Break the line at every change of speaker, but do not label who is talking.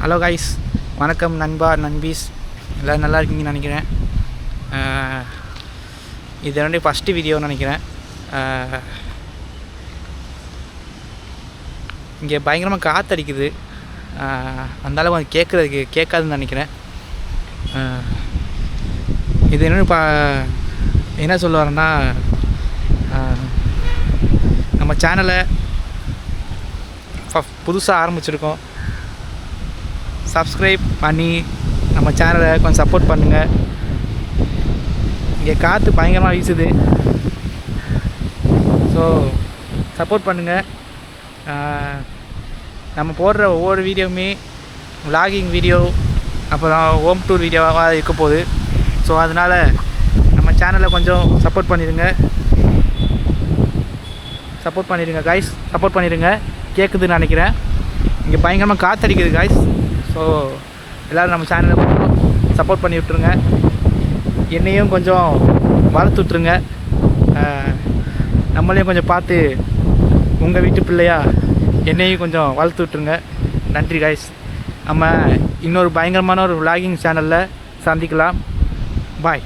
Hello guys, வணக்கம் நண்பா நண்பீஸ், எல்லோரும் நல்லா இருக்கீங்கன்னு நினைக்கிறேன். இது என்னுடைய ஃபஸ்ட்டு வீடியோன்னு நினைக்கிறேன். இங்கே பயங்கரமாக காற்றடிக்குது, அந்தளவு கொஞ்சம் கேட்காதுன்னு நினைக்கிறேன். இது என்ன சொல்ல வரேன்னா, நம்ம சேனலை புதுசாக ஆரம்பிச்சிருக்கோம். சப்ஸ்கிரைப் பண்ணி நம்ம சேனலை கொஞ்சம் சப்போர்ட் பண்ணுங்கள். இங்கே காற்று பயங்கரமாக வீசுது, ஸோ சப்போர்ட் பண்ணுங்கள். நம்ம போடுற ஒவ்வொரு வீடியோவுமே விலாகிங் வீடியோ, அப்புறம் ஹோம் டூர் வீடியோவாக இருக்க போகுது. ஸோ அதனால் நம்ம சேனலை கொஞ்சம் சப்போர்ட் பண்ணிடுங்க கைஸ், சப்போர்ட் பண்ணிடுங்க. கேட்குதுன்னு நினைக்கிறேன். இங்கே பயங்கரமாக காற்றடிக்குது கைஸ். ஸோ எல்லோரும் நம்ம சேனலை கொஞ்சம் சப்போர்ட் பண்ணி விட்ருங்க. என்னையும் கொஞ்சம் வளர்த்து விட்ருங்க. நம்மளையும் கொஞ்சம் பார்த்து உங்கள் வீட்டு பிள்ளையா என்னையும் கொஞ்சம் வளர்த்து விட்ருங்க. நன்றி கைஸ். நம்ம இன்னொரு பயங்கரமான ஒரு விலாகிங் சேனலில் சந்திக்கலாம். பாய்.